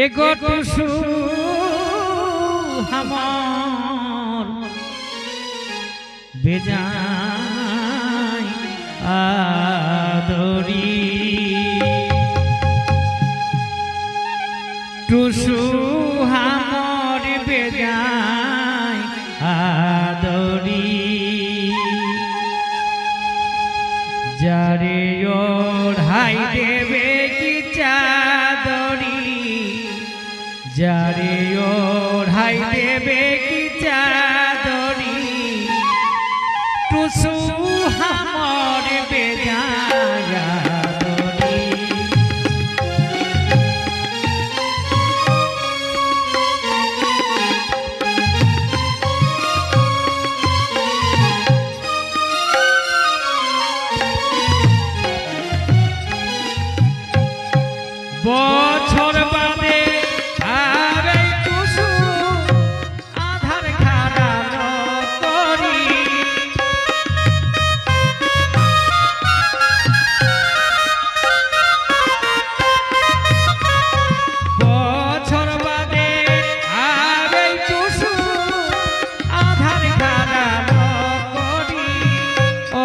एगो टुसु हमार बेजाय आदरी टुसु हमार बेजाय आदरी जारे ओढ़ाई देवे की चादरी जारे ओढ़ाई देवे की चादरी टुसु हमार बेजाय आदरी বছর বাদে আর এই টুসু আধার খাড়ানো করি বছর বাদে আর এই টুসু আধার খাড়ানো করি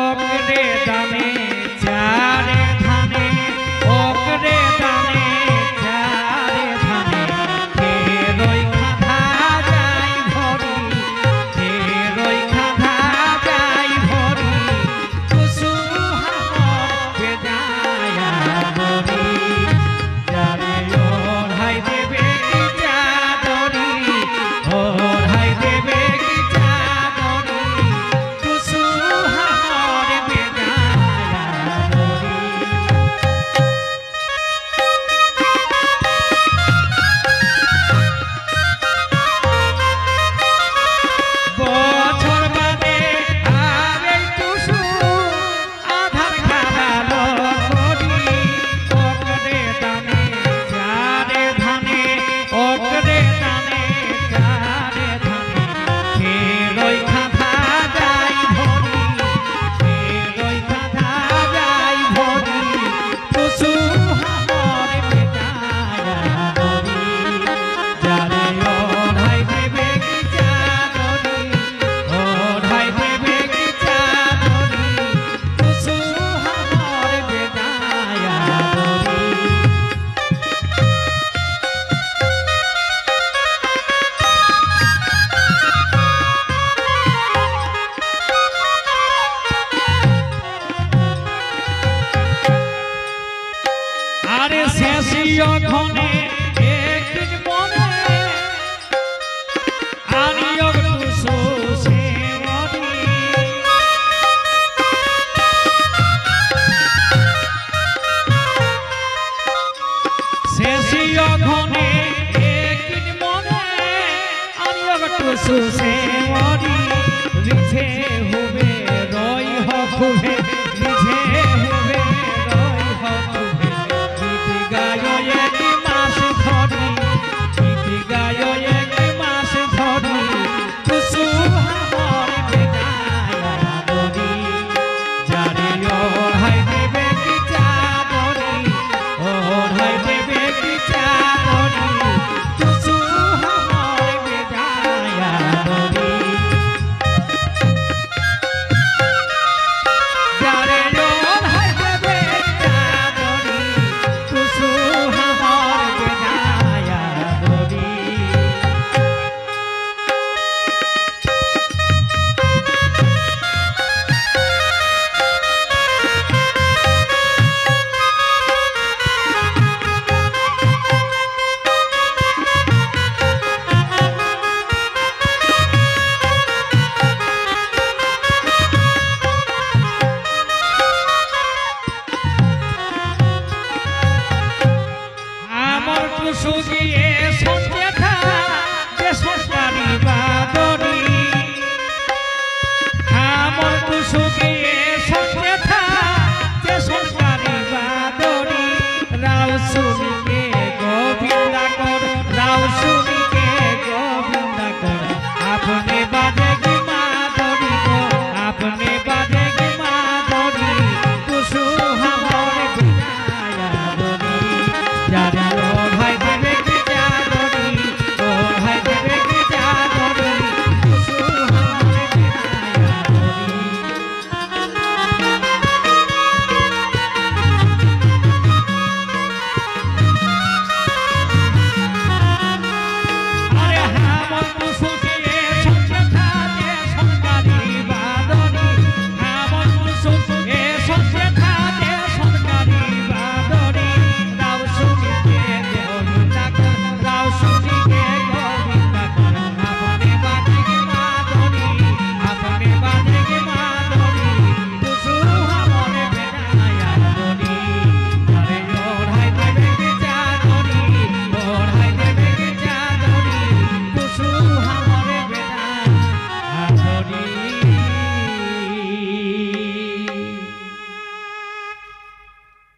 অগ্রে দামে চারে ধানে অগ্রে দামে আরে শেষিও ঘনে একদিন মনে আনিও টুসু সেমনি শেষিও ঘনে একদিন মনে আনিও টুসু সেমনি রিঝে হবে রই হবে রিঝে হবে রই হবে গায়ো এক মাস ধরি গীতি গায়ো এক মাস ধরি টুসু আমার বেজায় আদরি যারে ওড়াই দেবে কি চাদরি ওড়াই দেবে কি চাদরি টুসু আমার বেজায় আদরি যারে ওড়াই দেবে চাদরি টুসু আমার বেজায় আদরি আমার টুসু গিয়ে